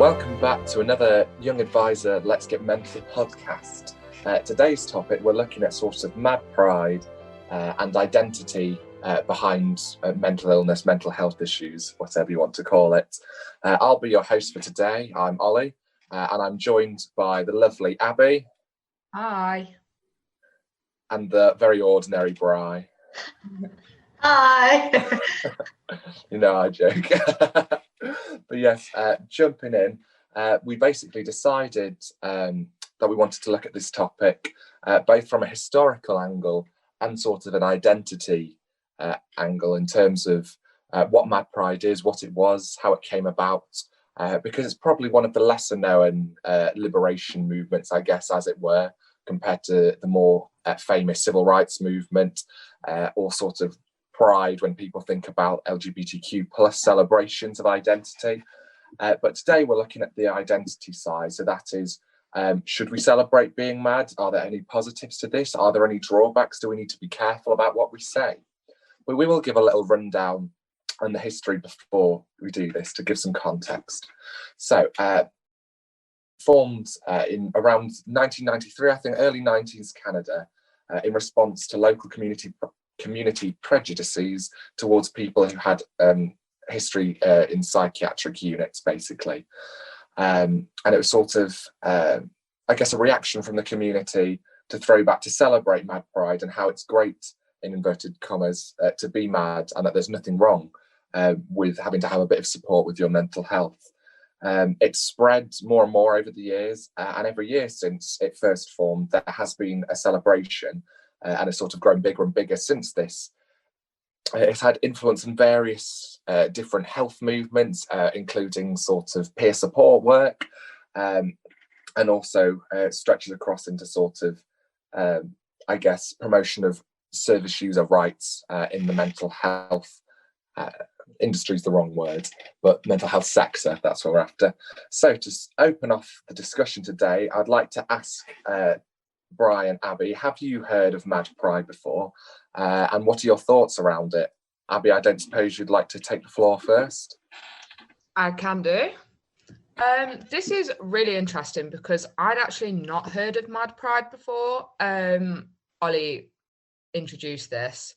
Welcome back to another Young Advisor Let's Get Mental podcast. Today's topic, we're looking at sort of mad pride and identity behind mental illness, mental health issues, whatever you want to call it. I'll be your host for today. I'm Ollie, and I'm joined by the lovely Abi. Hi. And the very ordinary Bry. Hi. You know, I joke. But yes, jumping in, we basically decided that we wanted to look at this topic both from a historical angle and sort of an identity angle in terms of what Mad Pride is, what it was, how it came about, because it's probably one of the lesser known liberation movements, I guess, as it were, compared to the more famous civil rights movement or sort of pride when people think about LGBTQ plus celebrations of identity. But today we're looking at the identity side. So that is, should we celebrate being mad? Are there any positives to this? Are there any drawbacks? Do we need to be careful about what we say? Well, we will give a little rundown on the history before we do this to give some context. So formed in around 1993, I think, early 90s Canada, in response to local community prejudices towards people who had history in psychiatric units, basically. And it was sort of, I guess, a reaction from the community to throw back to celebrate Mad Pride and how it's great, in inverted commas, to be mad and that there's nothing wrong with having to have a bit of support with your mental health. It's spread more and more over the years, and every year since it first formed, there has been a celebration, and it's sort of grown bigger and bigger since this. It's had influence in various different health movements, including sort of peer support work, and also stretches across into sort of, I guess, promotion of service user rights in the mental health industry is the wrong word, but mental health sector, that's what we're after. So to open off the discussion today, I'd like to ask Bry and Abi, have you heard of Mad Pride before? And what are your thoughts around it? Abi, I don't suppose you'd like to take the floor first? I can do. This is really interesting because I'd actually not heard of Mad Pride before. Ollie introduced this.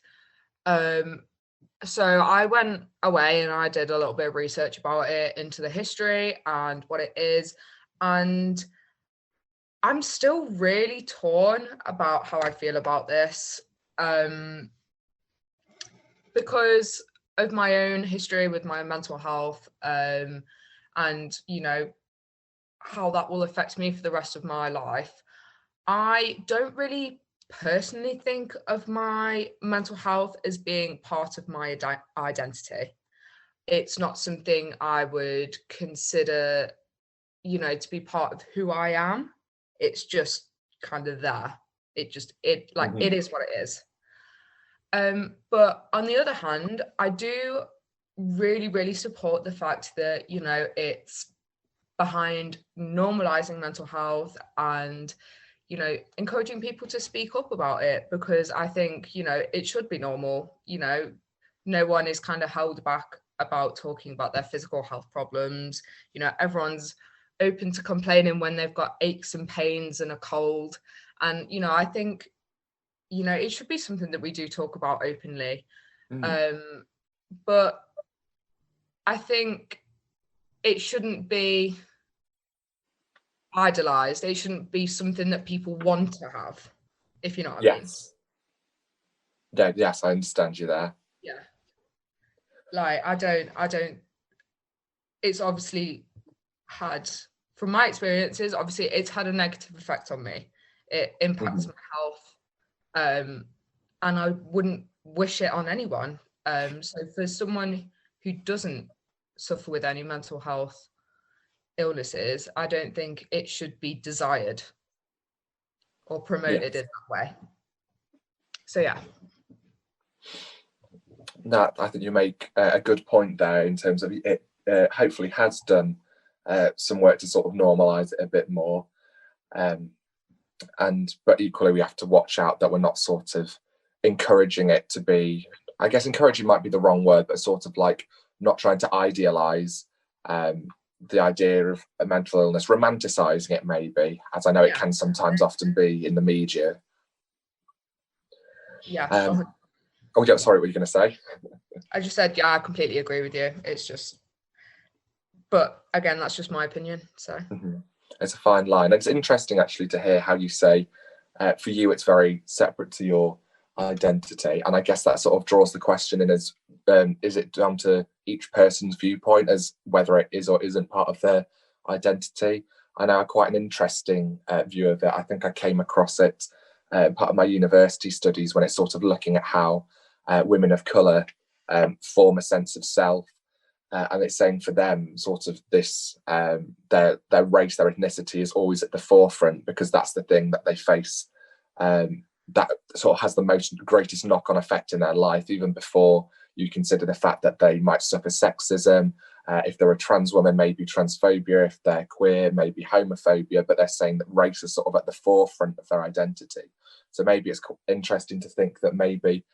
So I went away and I did a little bit of research about it, into the history and what it is. And I'm still really torn about how I feel about this, because of my own history with my mental health, and, you know, how that will affect me for the rest of my life. I don't really personally think of my mental health as being part of my identity. It's not something I would consider, you know, to be part of who I am. It's just kind of there. It is what it is. But on the other hand, I do really, really support the fact that, you know, it's behind normalizing mental health and, you know, encouraging people to speak up about it, because I think, you know, it should be normal. You know, no one is kind of held back about talking about their physical health problems. You know, everyone's open to complaining when they've got aches and pains and a cold. And, you know, I think, you know, it should be something that we do talk about openly. But I think it shouldn't be idolized. It shouldn't be something that people want to have, if you know what I mean. Yes, I understand you there. Yeah. Like, I don't, it's obviously had, from my experiences, obviously it's had a negative effect on me. It impacts my health, and I wouldn't wish it on anyone. So for someone who doesn't suffer with any mental health illnesses, I don't think it should be desired or promoted in that way. So yeah. No, I think you make a good point there in terms of it hopefully has done some work to sort of normalise it a bit more. But equally we have to watch out that we're not sort of encouraging it to be, I guess encouraging might be the wrong word, but sort of like not trying to idealise the idea of a mental illness, romanticising it maybe, as I know it can sometimes often be in the media. Yeah. Oh, yeah, sorry, what were you going to say? I just said, yeah, I completely agree with you. It's just, but again, that's just my opinion. So It's a fine line. It's interesting actually to hear how you say, for you, it's very separate to your identity, and I guess that sort of draws the question in as, is it down to each person's viewpoint as whether it is or isn't part of their identity? I know quite an interesting view of it. I think I came across it part of my university studies when it's sort of looking at how women of colour form a sense of self. And it's saying for them, sort of this, their race, their ethnicity is always at the forefront because that's the thing that they face that sort of has the greatest knock-on effect in their life, even before you consider the fact that they might suffer sexism. If they're a trans woman, maybe transphobia. If they're queer, maybe homophobia. But they're saying that race is sort of at the forefront of their identity. So maybe it's interesting to think that maybe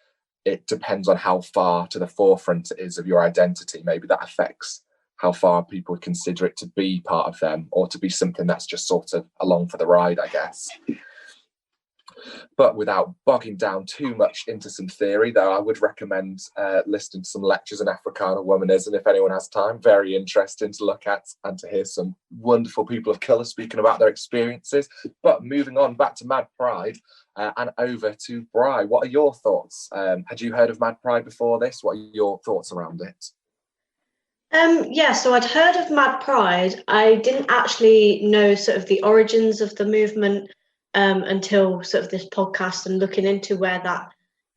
it depends on how far to the forefront it is of your identity. Maybe that affects how far people consider it to be part of them, or to be something that's just sort of along for the ride, I guess. But without bogging down too much into some theory, though, I would recommend listening to some lectures on Africana womanism if anyone has time. Very interesting to look at and to hear some wonderful people of colour speaking about their experiences. But moving on back to Mad Pride and over to Bry. What are your thoughts? Had you heard of Mad Pride before this? What are your thoughts around it? Yeah, so I'd heard of Mad Pride. I didn't actually know sort of the origins of the movement until sort of this podcast and looking into where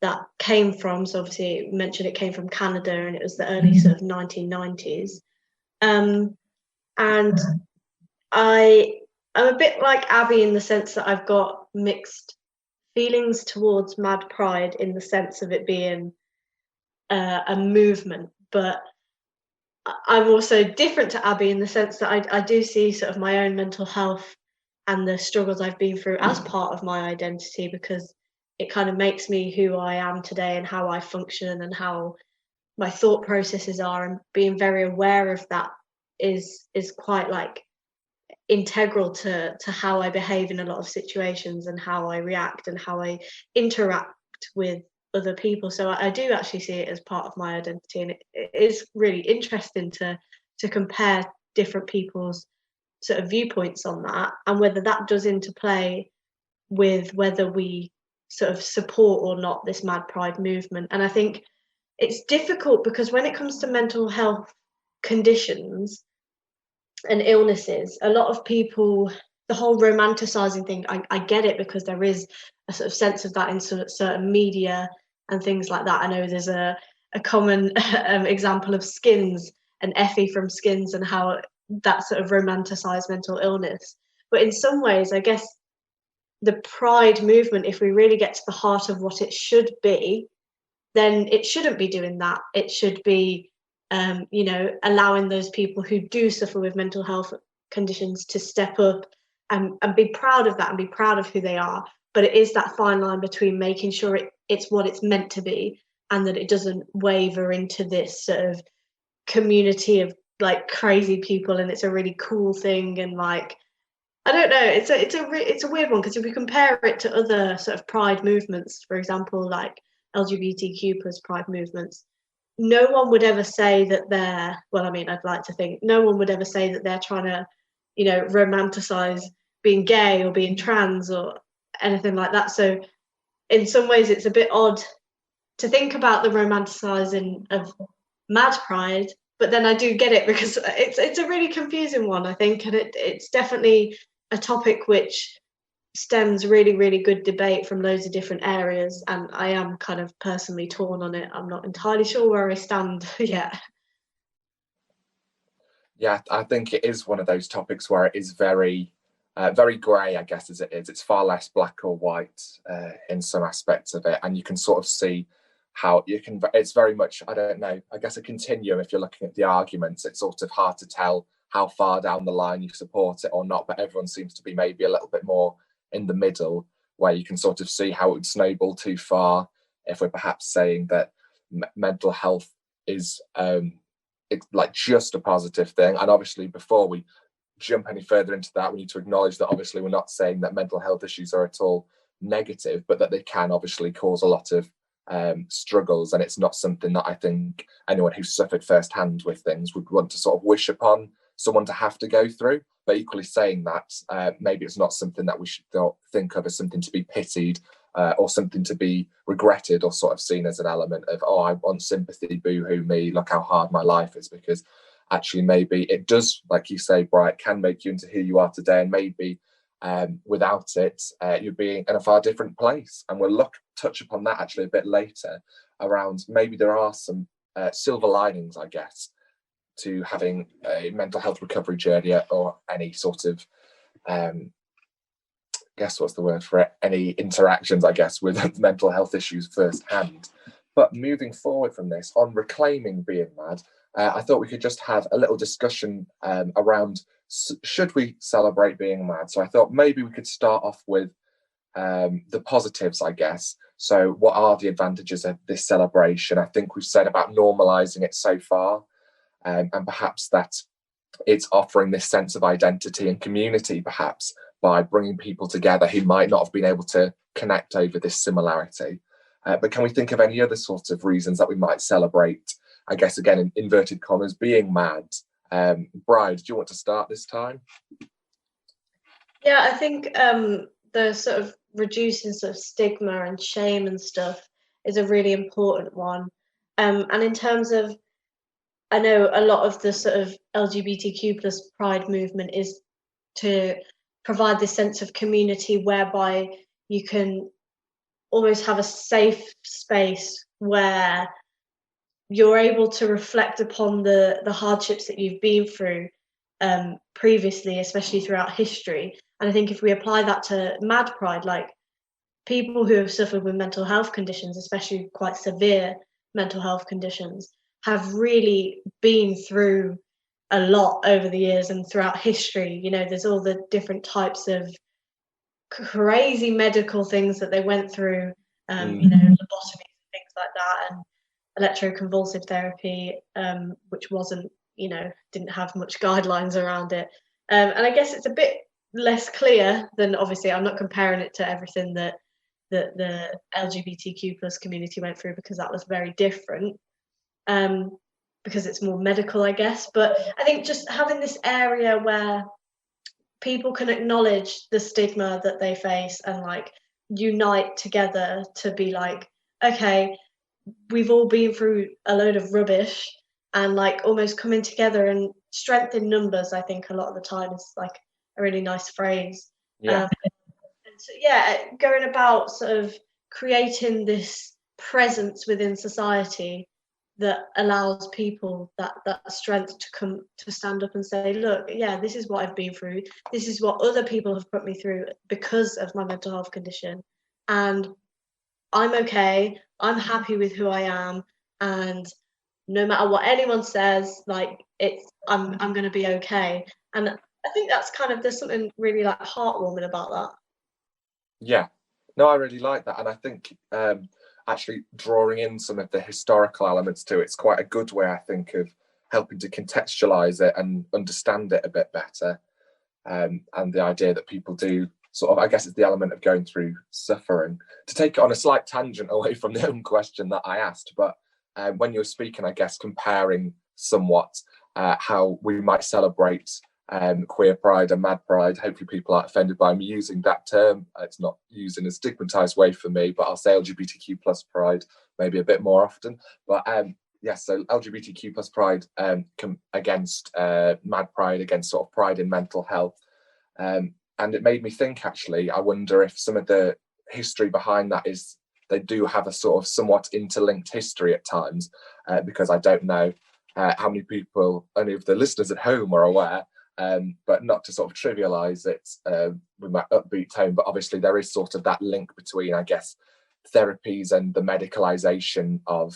that came from. So obviously you mentioned it came from Canada and it was the early sort of 1990s. And I'm a bit like Abby in the sense that I've got mixed feelings towards Mad Pride in the sense of it being a movement, but I'm also different to Abby in the sense that I do see sort of my own mental health and the struggles I've been through as part of my identity, because it kind of makes me who I am today and how I function and how my thought processes are, and being very aware of that is quite like integral to how I behave in a lot of situations and how I react and how I interact with other people. So I do actually see it as part of my identity, and it is really interesting to compare different people's sort of viewpoints on that, and whether that does interplay with whether we sort of support or not this Mad Pride movement. And I think it's difficult because when it comes to mental health conditions and illnesses, a lot of people, the whole romanticizing thing, I get it, because there is a sort of sense of that in sort of certain media and things like that. I know there's a common example of Skins and Effie from Skins and how that sort of romanticized mental illness. But in some ways, I guess the Pride movement, if we really get to the heart of what it should be, then it shouldn't be doing that. It should be allowing those people who do suffer with mental health conditions to step up and be proud of that and be proud of who they are. But it is that fine line between making sure it's what it's meant to be, and that it doesn't waver into this sort of community of like crazy people and it's a really cool thing. And like, I don't know, it's a weird one, because if we compare it to other sort of pride movements, for example, like LGBTQ plus pride movements, no one would ever say that I'd like to think no one would ever say that they're trying to, romanticize being gay or being trans or anything like that. So in some ways it's a bit odd to think about the romanticizing of Mad Pride, but then I do get it, because it's a really confusing one, I think, and it's definitely a topic which stems really, really good debate from loads of different areas, and I am kind of personally torn on it. I'm not entirely sure where I stand yet. Yeah, I think it is one of those topics where it is very, very grey, I guess, as it is. It's far less black or white in some aspects of it, and you can sort of see how it's very much, I don't know, I guess a continuum. If you're looking at the arguments, it's sort of hard to tell how far down the line you support it or not, but everyone seems to be maybe a little bit more in the middle, where you can sort of see how it would snowball too far if we're perhaps saying that mental health is it's like just a positive thing. And obviously, before we jump any further into that, we need to acknowledge that obviously we're not saying that mental health issues are at all negative, but that they can obviously cause a lot of struggles, and it's not something that I think anyone who's suffered firsthand with things would want to sort of wish upon someone to have to go through. But equally saying that, maybe it's not something that we should think of as something to be pitied, or something to be regretted, or sort of seen as an element of, oh, I want sympathy, boo-hoo me, look how hard my life is. Because actually maybe it does, like you say, Bright, can make you into who you are today, and maybe without it, you'd be in a far different place. And we'll touch upon that actually a bit later, around maybe there are some silver linings, I guess, to having a mental health recovery journey, or any sort of guess what's the word for it, any interactions, I guess, with mental health issues firsthand. But moving forward from this, on reclaiming being mad, I thought we could just have a little discussion around, should we celebrate being mad? So I thought maybe we could start off with the positives, I guess. So what are the advantages of this celebration? I think we've said about normalizing it so far, and perhaps that it's offering this sense of identity and community, perhaps by bringing people together who might not have been able to connect over this similarity. But can we think of any other sorts of reasons that we might celebrate, I guess, again, in inverted commas, being mad? Bride, do you want to start this time? Yeah, I think the sort of reducing sort of stigma and shame and stuff is a really important one. And in terms of, I know a lot of the sort of LGBTQ plus pride movement is to provide this sense of community whereby you can almost have a safe space where you're able to reflect upon the hardships that you've been through previously, especially throughout history. And I think if we apply that to Mad Pride, like people who have suffered with mental health conditions, especially quite severe mental health conditions, have really been through a lot over the years and throughout history. You know, there's all the different types of crazy medical things that they went through, you know, lobotomies and things like that, and electroconvulsive therapy, which wasn't, you know, didn't have much guidelines around it. And I guess it's a bit less clear than, obviously, I'm not comparing it to everything that the LGBTQ plus community went through, because that was very different, because it's more medical, I guess. But I think just having this area where people can acknowledge the stigma that they face and like unite together to be like, okay, we've all been through a load of rubbish, and like almost coming together, and strength in numbers, I think a lot of the time is like a really nice phrase. Yeah. And so, yeah, going about sort of creating this presence within society that allows people that strength to come to stand up and say, look, yeah, this is what I've been through, this is what other people have put me through because of my mental health condition, and I'm okay, I'm happy with who I am, and no matter what anyone says, like, it's I'm going to be okay. And I think that's kind of, there's something really like heartwarming about that. Yeah, no, I really like that. And I think actually drawing in some of the historical elements to it's quite a good way, I think, of helping to contextualize it and understand it a bit better. And the idea that people do sort of, I guess it's the element of going through suffering. To take it on a slight tangent away from the own question that I asked, but when you were speaking, I guess, comparing somewhat how we might celebrate queer pride and mad pride. Hopefully people aren't offended by me using that term. It's not used in a stigmatized way for me, but I'll say LGBTQ plus pride maybe a bit more often. But so LGBTQ plus pride against mad pride, against sort of pride in mental health. And it made me think, actually, I wonder if some of the history behind that is they do have a sort of somewhat interlinked history at times, because I don't know how many people, any of the listeners at home are aware, but not to sort of trivialize it with my upbeat tone, but obviously there is sort of that link between, I guess, therapies and the medicalization of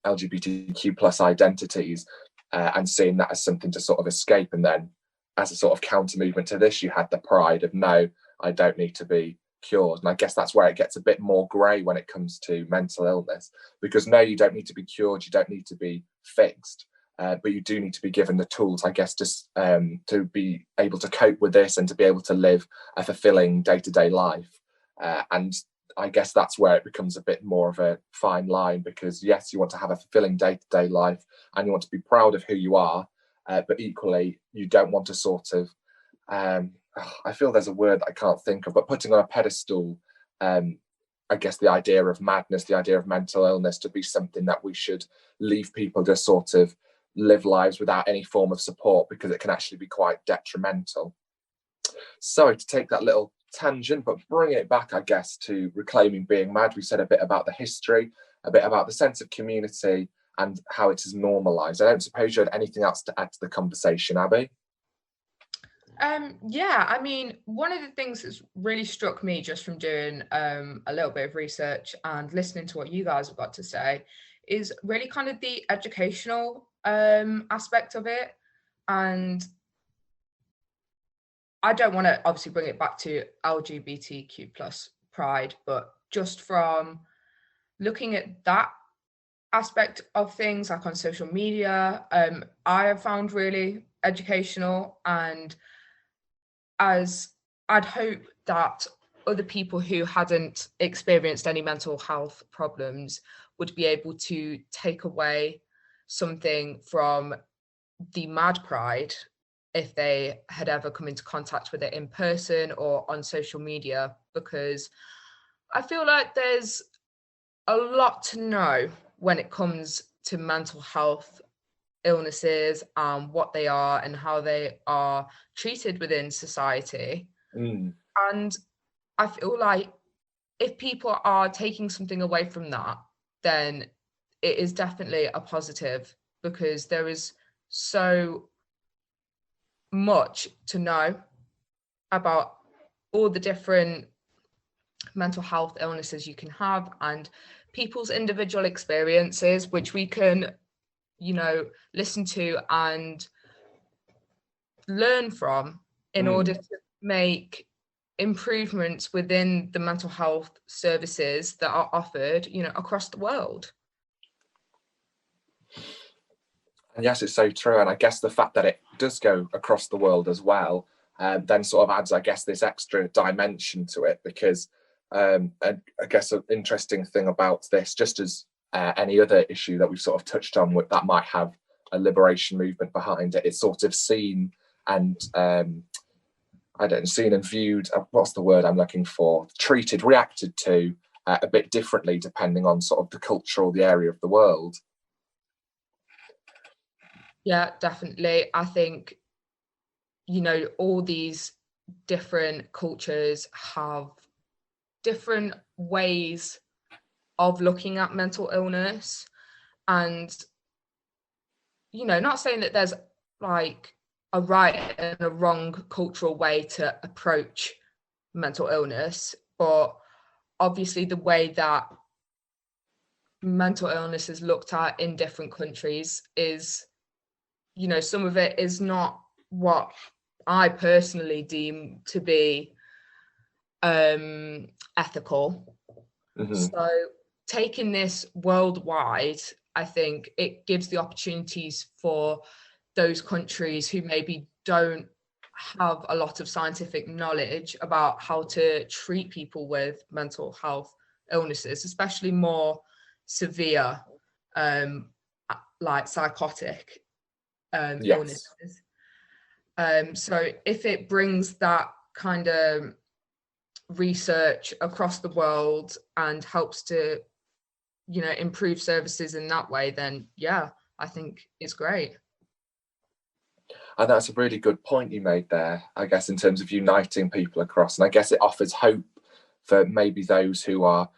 LGBTQ plus identities, and seeing that as something to sort of escape. And then as a sort of counter movement to this, you had the pride of, no, I don't need to be cured. And I guess that's where it gets a bit more grey when it comes to mental illness, because no, you don't need to be cured, you don't need to be fixed. but you do need to be given the tools, I guess, to be able to cope with this and to be able to live a fulfilling day-to-day life. And I guess that's where it becomes a bit more of a fine line, because yes, you want to have a fulfilling day-to-day life and you want to be proud of who you are, but equally you don't want to sort of I feel there's a word that I can't think of, but putting on a pedestal, I guess the idea of madness, the idea of mental illness, to be something that we should leave people to sort of live lives without any form of support, because it can actually be quite detrimental. Sorry to take that little tangent, but bring it back, I guess, to reclaiming being mad. We said a bit about the history, a bit about the sense of community and how it is normalised. I don't suppose you had anything else to add to the conversation, Abi? Yeah, I mean, one of the things that's really struck me just from doing a little bit of research and listening to what you guys have got to say is really kind of the educational aspect of it. And I don't want to obviously bring it back to LGBTQ plus pride, but just from looking at that aspect of things, like on social media, I have found really educational, and as I'd hope that other people who hadn't experienced any mental health problems would be able to take away something from the Mad Pride if they had ever come into contact with it in person or on social media, because I feel like there's a lot to know when it comes to mental health illnesses and what they are and how they are treated within society. And I feel like if people are taking something away from that, then it is definitely a positive, because there is so much to know about all the different mental health illnesses you can have and people's individual experiences, which we can, you know, listen to and learn from in order to make improvements within the mental health services that are offered, you know, across the world. And yes, it's so true. And I guess the fact that it does go across the world as well, then sort of adds, I guess, this extra dimension to it, because I guess an interesting thing about this, just as any other issue that we've sort of touched on that might have a liberation movement behind it, it's sort of seen and seen and viewed, what's the word I'm looking for, treated, reacted to a bit differently depending on sort of the culture or the area of the world. Yeah, definitely. I think, you know, all these different cultures have different ways of looking at mental illness. And, you know, not saying that there's like a right and a wrong cultural way to approach mental illness, but obviously the way that mental illness is looked at in different countries is, you know, some of it is not what I personally deem to be ethical. So taking this worldwide, I think it gives the opportunities for those countries who maybe don't have a lot of scientific knowledge about how to treat people with mental health illnesses, especially more severe, like psychotic illnesses. So if it brings that kind of research across the world and helps to, you know, improve services in that way, then yeah, I think it's great. And that's a really good point you made there, I guess, in terms of uniting people across. And I guess it offers hope for maybe those who are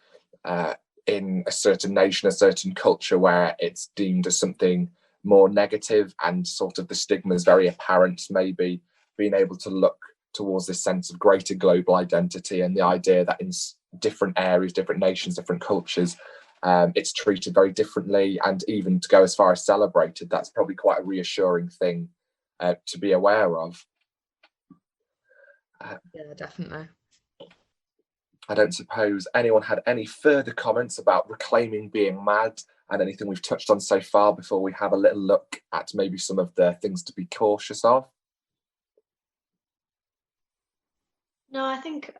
in a certain nation, a certain culture where it's deemed as something more negative and sort of the stigma is very apparent, maybe being able to look towards this sense of greater global identity and the idea that in different areas, different nations, different cultures, it's treated very differently, and even to go as far as celebrated. That's probably quite a reassuring thing to be aware of. Yeah, definitely. I don't suppose anyone had any further comments about reclaiming being mad and anything we've touched on so far before we have a little look at maybe some of the things to be cautious of? No, I think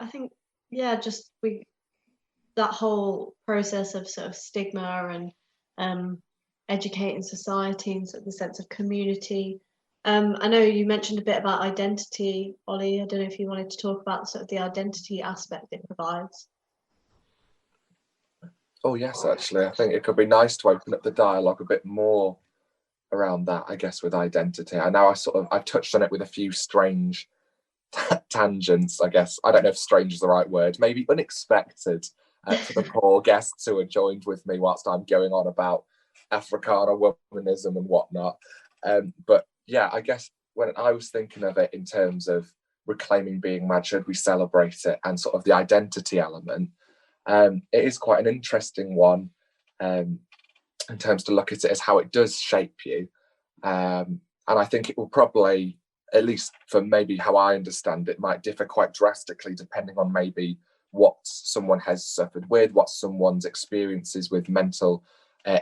yeah, just that whole process of sort of stigma and educating society and sort of the sense of community. I know you mentioned a bit about identity, Ollie. I don't know if you wanted to talk about sort of the identity aspect it provides. Oh yes, actually, I think it could be nice to open up the dialogue a bit more around that, I guess, with identity. I know I've touched on it with a few strange tangents, I guess. I don't know if strange is the right word, maybe unexpected for the poor guests who are joined with me whilst I'm going on about Africana womanism and whatnot. But yeah, I guess when I was thinking of it in terms of reclaiming being mad, should we celebrate it, and sort of the identity element, it is quite an interesting one in terms to look at it as how it does shape you. And I think it will probably, at least for maybe how I understand it, might differ quite drastically depending on maybe what someone has suffered with, what someone's experiences with mental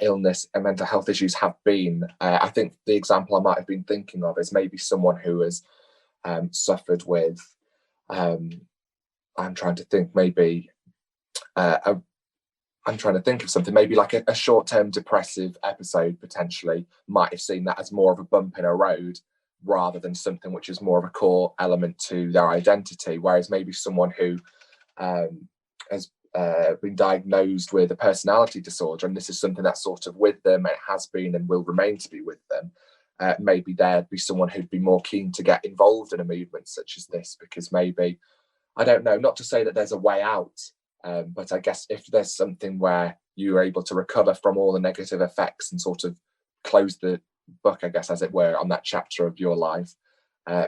illness and mental health issues have been. I think the example I might have been thinking of is maybe someone who has suffered with, I'm trying to think, maybe I'm trying to think of something, maybe like a short-term depressive episode potentially might have seen that as more of a bump in a road rather than something which is more of a core element to their identity. Whereas maybe someone who has been diagnosed with a personality disorder, and this is something that's sort of with them, it has been and will remain to be with them, maybe there'd be someone who'd be more keen to get involved in a movement such as this, because maybe, I don't know, not to say that there's a way out, but I guess if there's something where you're able to recover from all the negative effects and sort of close the book, I guess, as it were, on that chapter of your life,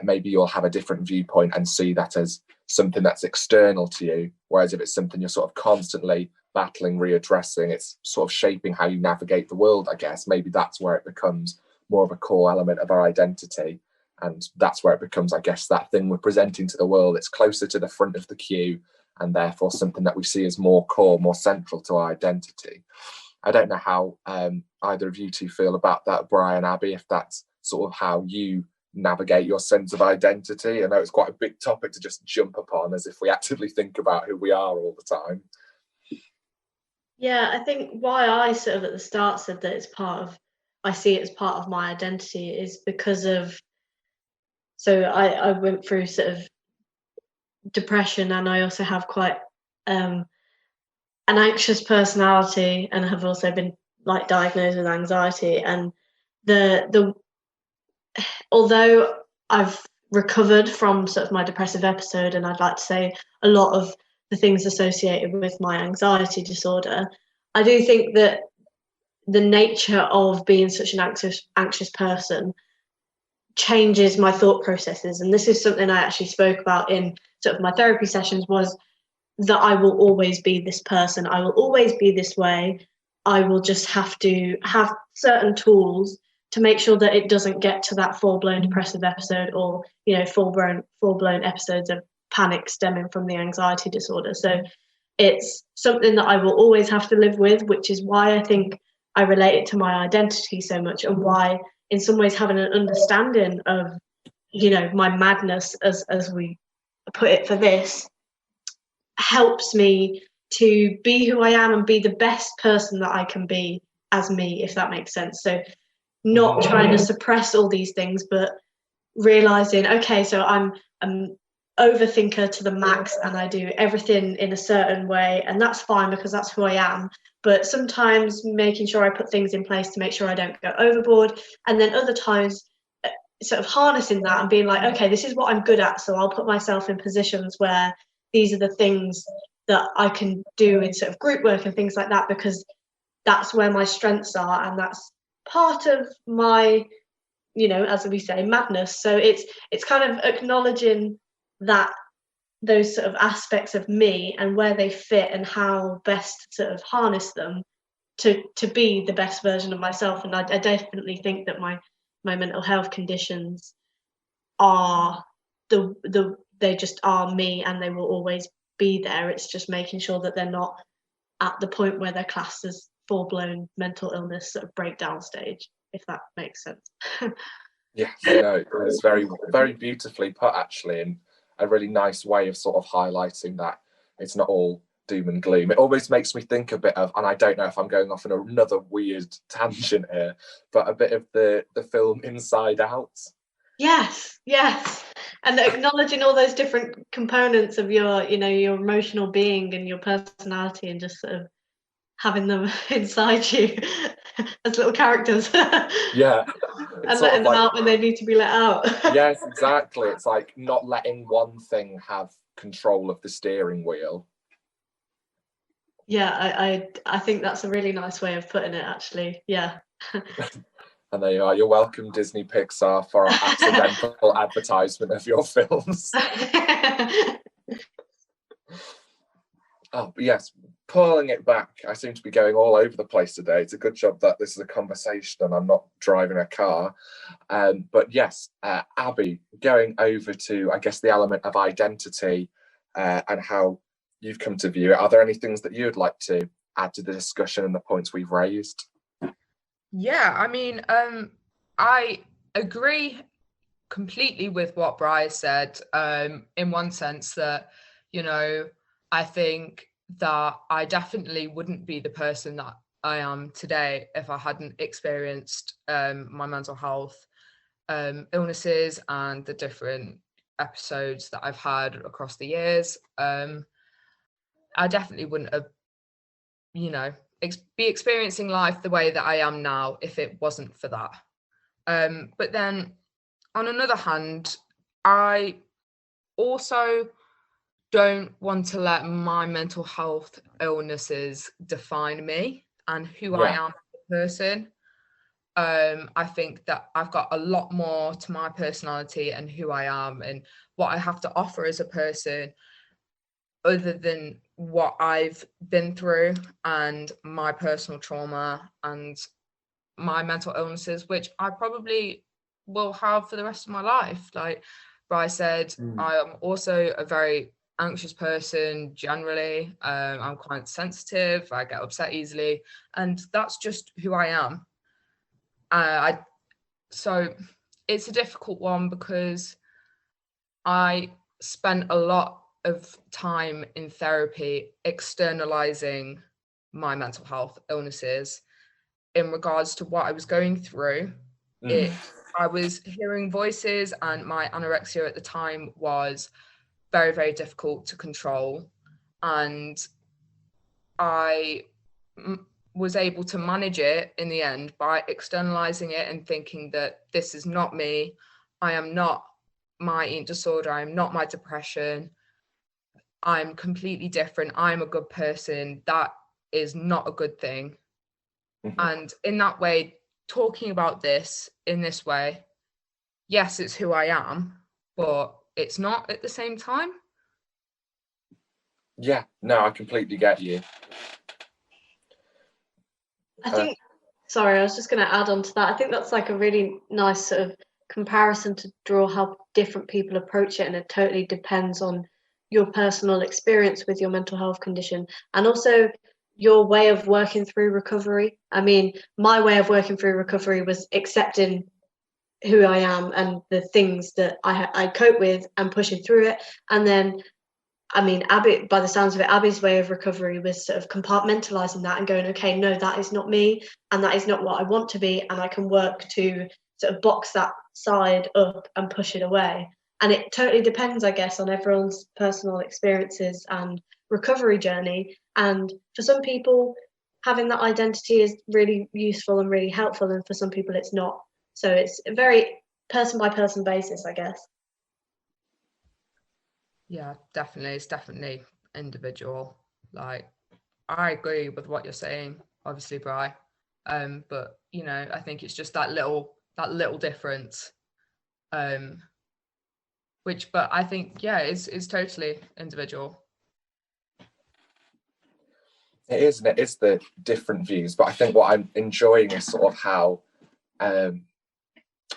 maybe you'll have a different viewpoint and see that as something that's external to you. Whereas if it's something you're sort of constantly battling, readdressing, it's sort of shaping how you navigate the world, I guess. Maybe that's where it becomes more of a core element of our identity. And that's where it becomes, I guess, that thing we're presenting to the world. It's closer to the front of the queue, and therefore something that we see as more core, more central to our identity. I don't know how either of you two feel about that, Brian, Abby, if that's sort of how you navigate your sense of identity. I know it's quite a big topic to just jump upon, as if we actively think about who we are all the time. Yeah, I think why I sort of at the start said that I see it as part of my identity is because of, so I went through sort of depression, and I also have quite an anxious personality, and have also been like diagnosed with anxiety. And the although I've recovered from sort of my depressive episode, and I'd like to say a lot of the things associated with my anxiety disorder, I do think that the nature of being such an anxious person changes my thought processes. And this is something I actually spoke about in sort of my therapy sessions, was that I will always be this person. I will always be this way. I will just have to have certain tools to make sure that it doesn't get to that full-blown depressive episode, or, you know, full-blown episodes of panic stemming from the anxiety disorder. So it's something that I will always have to live with, which is why I think I relate it to my identity so much, and why in some ways having an understanding of, you know, my madness, as we put it for this, helps me to be who I am and be the best person that I can be as me, if that makes sense. So not trying to suppress all these things, but realizing, okay, so I'm overthinker to the max, and I do everything in a certain way, and that's fine because that's who I am. But sometimes making sure I put things in place to make sure I don't go overboard, and then other times sort of harnessing that and being like, okay, this is what I'm good at, so I'll put myself in positions where these are the things that I can do in sort of group work and things like that, because that's where my strengths are, and that's part of my, you know, as we say, madness. So it's kind of acknowledging that those sort of aspects of me and where they fit and how best to sort of harness them to be the best version of myself. And I definitely think that my mental health conditions are they just are me, and they will always be there. It's just making sure that they're not at the point where they're classed as full-blown mental illness sort of breakdown stage, if that makes sense. Yes, no, it's very, very beautifully put, actually, and a really nice way of sort of highlighting that it's not all doom and gloom. It almost makes me think a bit of, and I don't know if I'm going off on another weird tangent here, but a bit of the film Inside Out. Yes, and acknowledging all those different components of your, your emotional being and your personality, and just sort of having them inside you as little characters. Yeah. And letting them out when they need to be let out. Yes, exactly. It's like not letting one thing have control of the steering wheel. Yeah, I think that's a really nice way of putting it, actually. Yeah. And there you are. You're welcome, Disney Pixar, for our accidental advertisement of your films. Oh, but yes, pulling it back, I seem to be going all over the place today. It's a good job that this is a conversation and I'm not driving a car. But yes, Abi, going over to, I guess, the element of identity and how you've come to view it. Are there any things that you'd like to add to the discussion and the points we've raised? Yeah, I mean, I agree completely with what Bry said, in one sense that, I think that I definitely wouldn't be the person that I am today if I hadn't experienced my mental health illnesses and the different episodes that I've had across the years. I definitely wouldn't have, be experiencing life the way that I am now if it wasn't for that. But then on another hand, I also don't want to let my mental health illnesses define me and who I am as a person. I think that I've got a lot more to my personality and who I am and what I have to offer as a person, other than what I've been through and my personal trauma and my mental illnesses, which I probably will have for the rest of my life. Like Bryce said, I am also a very anxious person generally. I'm quite sensitive. I get upset easily, and that's just who I am. So it's a difficult one because I spent a lot of time in therapy externalizing my mental health illnesses in regards to what I was going through. I was hearing voices, and my anorexia at the time was very, very difficult to control. And I was able to manage it in the end by externalizing it and thinking that this is not me. I am not my eating disorder. I am not my depression. I'm completely different. I'm a good person. That is not a good thing. And in that way, talking about this in this way, yes, it's who I am, but it's not at the same time. Yeah, no, I completely get you. I think, sorry, I was just going to add on to that. I think that's like a really nice sort of comparison to draw how different people approach it, and it totally depends on your personal experience with your mental health condition and also your way of working through recovery. I mean, my way of working through recovery was accepting who I am and the things that I cope with and pushing through it. And then, I mean, Abi, by the sounds of it, Abby's way of recovery was sort of compartmentalizing that and going, okay, no, that is not me, and that is not what I want to be, and I can work to sort of box that side up and push it away. And it totally depends, I guess, on everyone's personal experiences and recovery journey. And for some people, having that identity is really useful and really helpful, and for some people it's not. So it's a very person by person basis, I guess. Yeah, definitely. It's definitely individual. Like, I agree with what you're saying, obviously, Bri. But I think it's just that little difference. But I think, yeah, it's totally individual. It is, and it is the different views. But I think what I'm enjoying is sort of how, I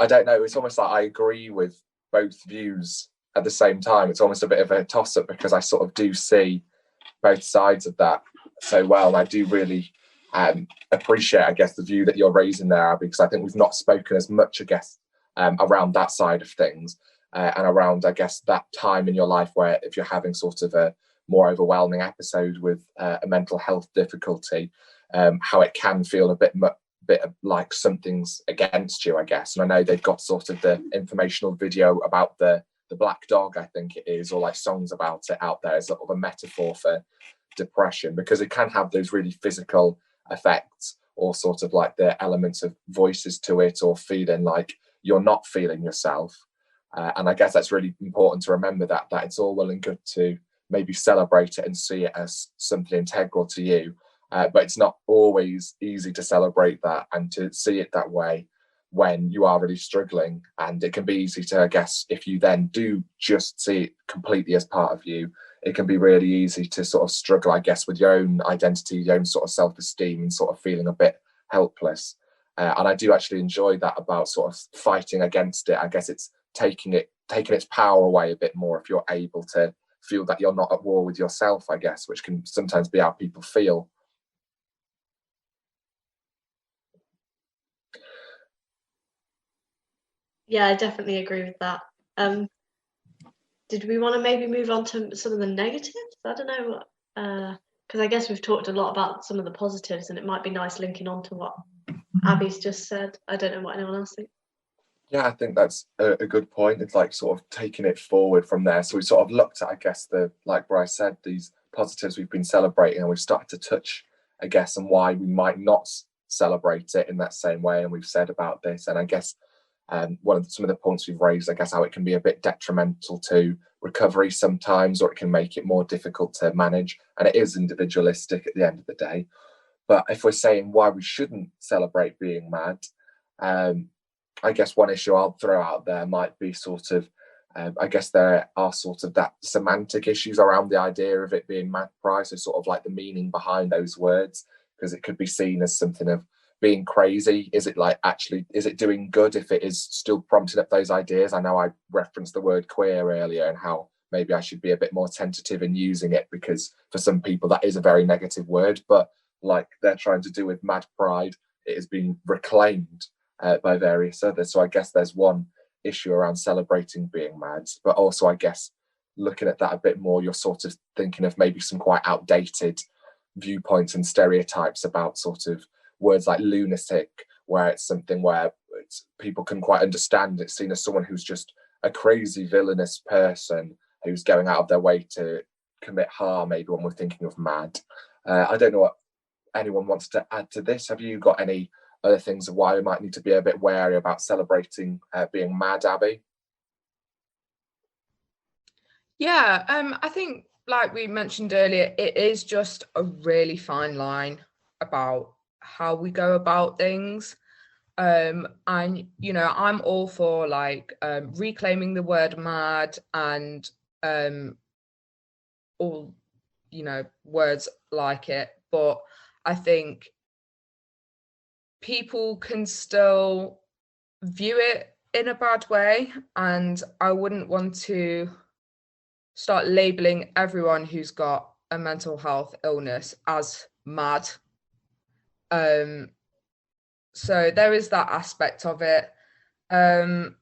don't know, it's almost like I agree with both views at the same time. It's almost a bit of a toss-up because I sort of do see both sides of that so well, and I do really appreciate, I guess, the view that you're raising there, Abby, because I think we've not spoken as much, I guess, around that side of things, and around, I guess, that time in your life where if you're having sort of a more overwhelming episode with a mental health difficulty, how it can feel a bit like something's against you, I guess. And I know they've got sort of the informational video about the black dog, I think it is, or like songs about it out there as sort of a metaphor for depression, because it can have those really physical effects, or sort of like the elements of voices to it, or feeling like you're not feeling yourself. And I guess that's really important to remember, that it's all well and good to maybe celebrate it and see it as something integral to you, but it's not always easy to celebrate that and to see it that way when you are really struggling. And it can be easy to, I guess, if you then do just see it completely as part of you, it can be really easy to sort of struggle, I guess, with your own identity, your own sort of self-esteem, and sort of feeling a bit helpless. And I do actually enjoy that about sort of fighting against it. I guess it's taking its power away a bit more if you're able to feel that you're not at war with yourself, I guess, which can sometimes be how people feel. Yeah, I definitely agree with that. Did we want to maybe move on to some of the negatives? I don't know, because I guess we've talked a lot about some of the positives, and it might be nice linking on to what Abby's just said. I don't know what anyone else thinks. Yeah, I think that's a good point. It's like sort of taking it forward from there. So we sort of looked at, I guess, like Bryce said, these positives we've been celebrating, and we've started to touch, I guess, on why we might not celebrate it in that same way. And we've said about this, and I guess some of the points we've raised, I guess, how it can be a bit detrimental to recovery sometimes, or it can make it more difficult to manage, and it is individualistic at the end of the day. But if we're saying why we shouldn't celebrate being mad, I guess one issue I'll throw out there might be sort of, I guess there are sort of that semantic issues around the idea of it being mad pride, so sort of like the meaning behind those words, because it could be seen as something of being crazy. Is it like, actually, is it doing good if it is still prompting up those ideas? I know I referenced the word queer earlier, and how maybe I should be a bit more tentative in using it, because for some people that is a very negative word, but like they're trying to do with mad pride, it has been reclaimed by various others. So I guess there's one issue around celebrating being mad, but also I guess looking at that a bit more, you're sort of thinking of maybe some quite outdated viewpoints and stereotypes about sort of words like lunatic, where it's something where people can quite understand. It's seen as someone who's just a crazy villainous person who's going out of their way to commit harm, maybe when we're thinking of mad. I don't know what anyone wants to add to this. Have you got any other things of why we might need to be a bit wary about celebrating being mad, Abby? Yeah, I think, like we mentioned earlier, it is just a really fine line about how we go about things. And I'm all for like reclaiming the word mad, and all words like it, but I think people can still view it in a bad way, and I wouldn't want to start labeling everyone who's got a mental health illness as mad. So there is that aspect of it. And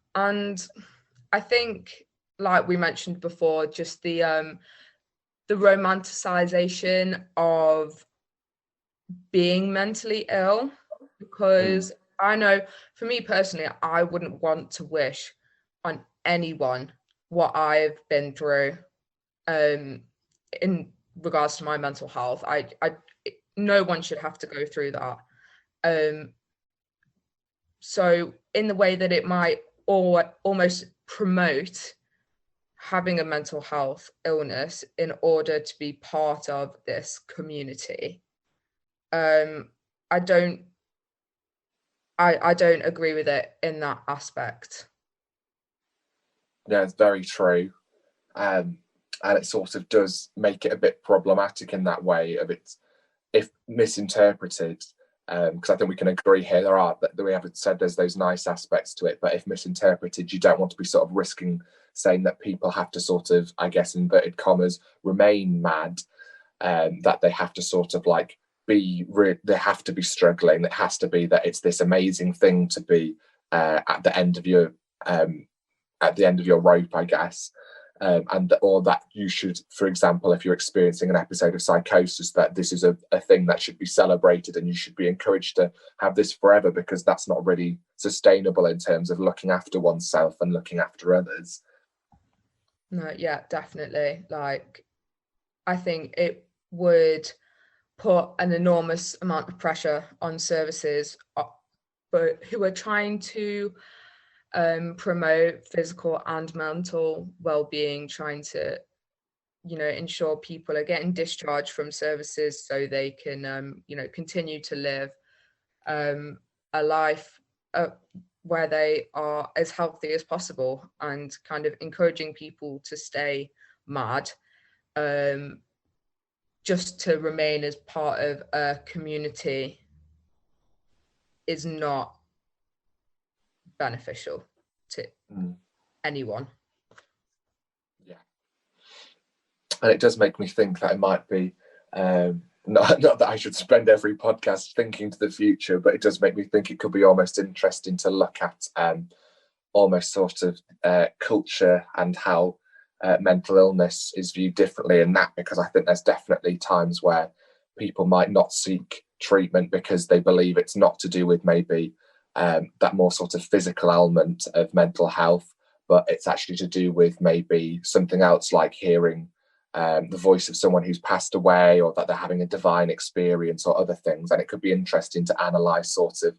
I think, like we mentioned before, just the romanticization of being mentally ill, because I know for me personally, I wouldn't want to wish on anyone what I've been through in regards to my mental health. No one should have to go through that. So in the way that it might almost promote having a mental health illness in order to be part of this community, I don't agree with it in that aspect. Yeah, it's very true. And it sort of does make it a bit problematic in that way of it, if misinterpreted, because I think we can agree here we haven't said there's those nice aspects to it, but if misinterpreted, you don't want to be sort of risking saying that people have to sort of, I guess, inverted commas, remain mad, that they have to sort of like they have to be struggling. It has to be that it's this amazing thing to be at the end of your rope, I guess. Or that you should, for example, if you're experiencing an episode of psychosis, that this is a thing that should be celebrated and you should be encouraged to have this forever, because that's not really sustainable in terms of looking after oneself and looking after others. No, yeah, definitely. Like, I think it would put an enormous amount of pressure on services, but who are trying to promote physical and mental well-being, trying to, you know, ensure people are getting discharged from services so they can, you know, continue to live a life where they are as healthy as possible, and kind of encouraging people to stay mad just to remain as part of a community is not beneficial to anyone. Yeah, and it does make me think that it might be not that I should spend every podcast thinking to the future, but it does make me think it could be almost interesting to look at almost sort of culture and how mental illness is viewed differently in that, because I think there's definitely times where people might not seek treatment because they believe it's not to do with maybe that more sort of physical element of mental health, but it's actually to do with maybe something else, like hearing the voice of someone who's passed away, or that they're having a divine experience, or other things. And it could be interesting to analyse sort of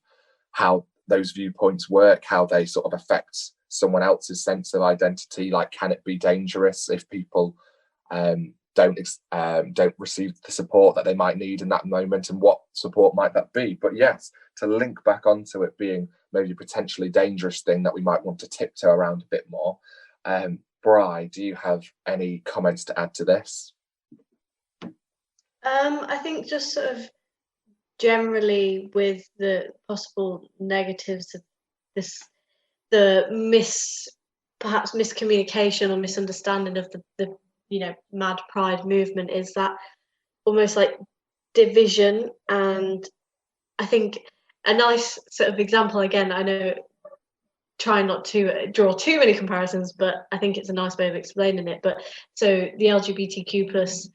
how those viewpoints work, how they sort of affect someone else's sense of identity. Like, can it be dangerous if people don't receive the support that they might need in that moment, and what support might that be? But yes, to link back onto it being maybe a potentially dangerous thing that we might want to tiptoe around a bit more. Bry, do you have any comments to add to this? I think just sort of generally with the possible negatives of this, the perhaps miscommunication or misunderstanding of the you know, mad pride movement, is that almost like division. And I think a nice sort of example, again, I know, try not to draw too many comparisons, but I think it's a nice way of explaining it. But so the LGBTQ plus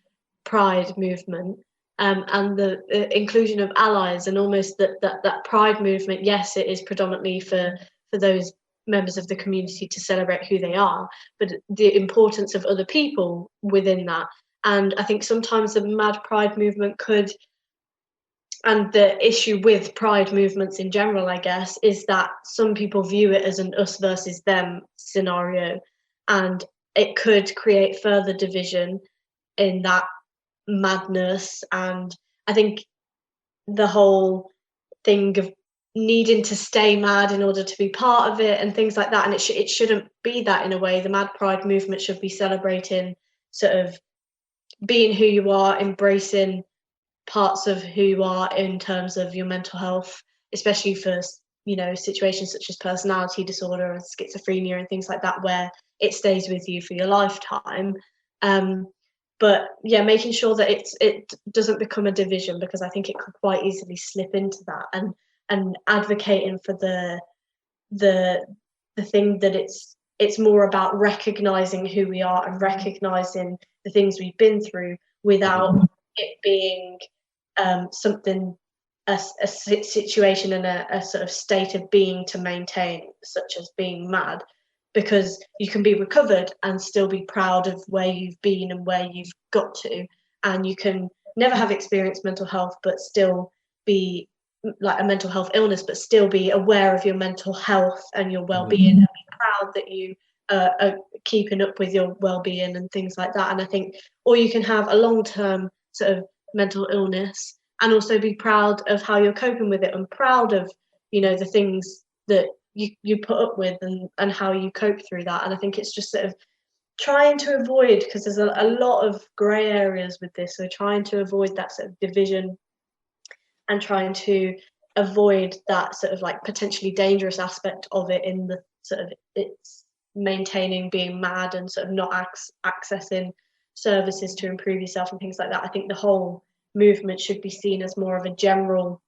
pride movement, and the inclusion of allies, and almost that pride movement, yes, it is predominantly for those members of the community to celebrate who they are, but the importance of other people within that. And I think sometimes the mad pride movement could, and the issue with pride movements in general, I guess, is that some people view it as an us versus them scenario, and it could create further division in that madness. And I think the whole thing of needing to stay mad in order to be part of it and things like that, and it shouldn't be that. In a way, the mad pride movement should be celebrating sort of being who you are, embracing parts of who you are in terms of your mental health, especially for, you know, situations such as personality disorder and schizophrenia and things like that, where it stays with you for your lifetime. But yeah, making sure that it doesn't become a division, because I think it could quite easily slip into that, and advocating for the thing that it's more about recognizing who we are and recognizing the things we've been through, without it being something, a situation and a sort of state of being to maintain, such as being mad, because you can be recovered and still be proud of where you've been and where you've got to, and you can never have experienced mental health but still be like a mental health illness, but still be aware of your mental health and your well-being, and be proud that you are keeping up with your well-being and things like that. And I think, or you can have a long-term sort of mental illness and also be proud of how you're coping with it, and proud of, you know, the things that you put up with, and how you cope through that. And I think it's just sort of trying to avoid, because there's a lot of grey areas with this, so trying to avoid that sort of division, and trying to avoid that sort of like potentially dangerous aspect of it, in the sort of it's maintaining being mad and sort of not accessing services to improve yourself and things like that. I think the whole movement should be seen as more of a general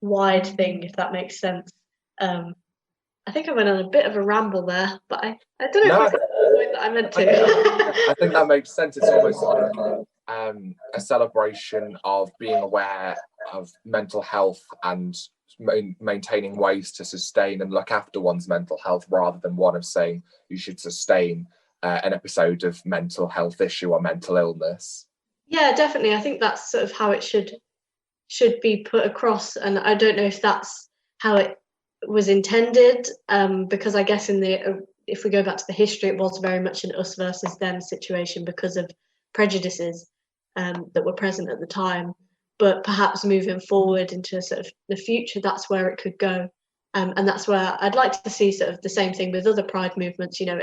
wide thing, if that makes sense. I think I went on a bit of a ramble there, but I don't know if I got the point that I meant to. I think that makes sense. It's almost like a celebration of being aware of mental health and maintaining ways to sustain and look after one's mental health, rather than one of saying you should sustain an episode of mental health issue or mental illness. Yeah, definitely. I think that's sort of how it should be put across, and I don't know if that's how it was intended, because I guess if we go back to the history, it was very much an us versus them situation because of prejudices that were present at the time. But perhaps moving forward into sort of the future, that's where it could go, and that's where I'd like to see sort of the same thing with other pride movements, you know,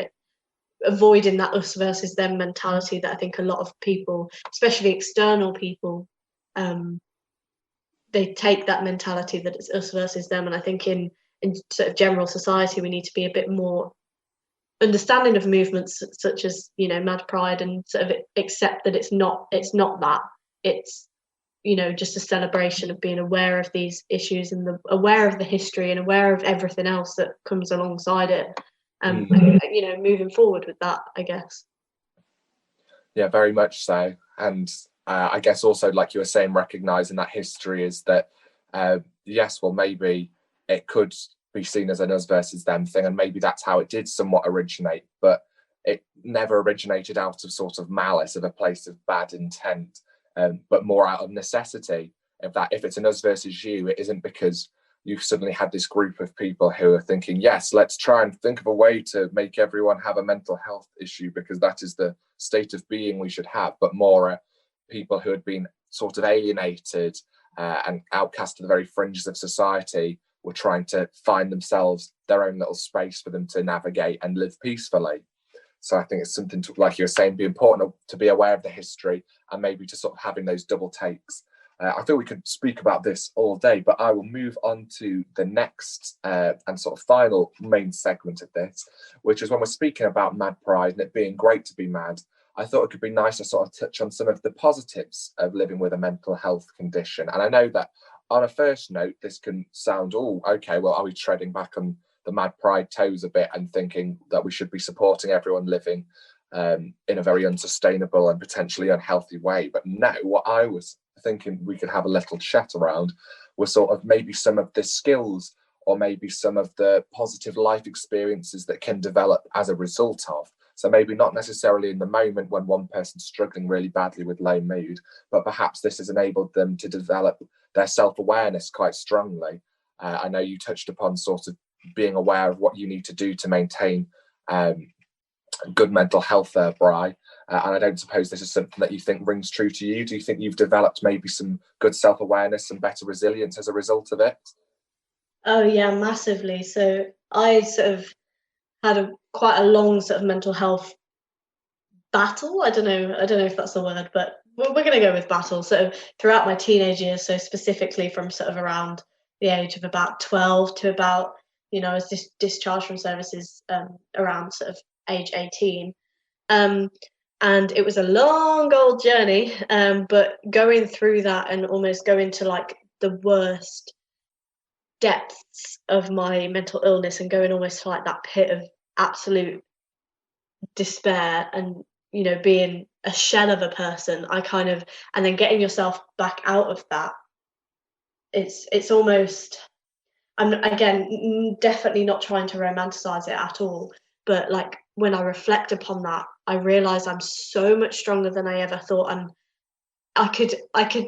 avoiding that us versus them mentality that I think a lot of people, especially external people, they take that mentality that it's us versus them. And I think in sort of general society, we need to be a bit more understanding of movements such as, you know, Mad Pride, and sort of accept that it's not that. It's, you know, just a celebration of being aware of these issues and aware of the history and aware of everything else that comes alongside it. And, you know, moving forward with that, I guess. Yeah, very much so. And I guess also, like you were saying, recognizing that history is that, yes, well, maybe it could be seen as an us versus them thing, and maybe that's how it did somewhat originate, but it never originated out of sort of malice, of a place of bad intent, but more out of necessity. If it's an us versus you, it isn't because you've suddenly had this group of people who are thinking, yes, let's try and think of a way to make everyone have a mental health issue because that is the state of being we should have, but more people who had been sort of alienated and outcast to the very fringes of society were trying to find themselves their own little space for them to navigate and live peacefully. So I think it's something to, like you were saying, be important to be aware of the history and maybe to sort of having those double takes. I feel we could speak about this all day, but I will move on to the next and sort of final main segment of this, which is when we're speaking about Mad Pride and it being great to be mad. I thought it could be nice to sort of touch on some of the positives of living with a mental health condition. And I know that on a first note, this can sound, oh, okay, well, are we treading back on the Mad Pride toes a bit and thinking that we should be supporting everyone living in a very unsustainable and potentially unhealthy way? But no, what I was thinking we could have a little chat around was sort of maybe some of the skills or maybe some of the positive life experiences that can develop as a result of. So maybe not necessarily in the moment when one person's struggling really badly with low mood, but perhaps this has enabled them to develop their self-awareness quite strongly. I know you touched upon sort of being aware of what you need to do to maintain good mental health there, Bry. And I don't suppose this is something that you think rings true to you. Do you think you've developed maybe some good self-awareness and better resilience as a result of it? Oh yeah, massively. So I sort of had quite a long sort of mental health battle. I don't know if that's the word, but we're going to go with battle. So throughout my teenage years, so specifically from sort of around the age of about 12 to about, you know, I was discharged from services around sort of age 18. And it was a long old journey, but going through that and almost going to like the worst depths of my mental illness and going almost to like that pit of absolute despair and, you know, being a shell of a person, and then getting yourself back out of that, it's almost, I'm again definitely not trying to romanticize it at all, but like when I reflect upon that, I realize I'm so much stronger than I ever thought, and I could,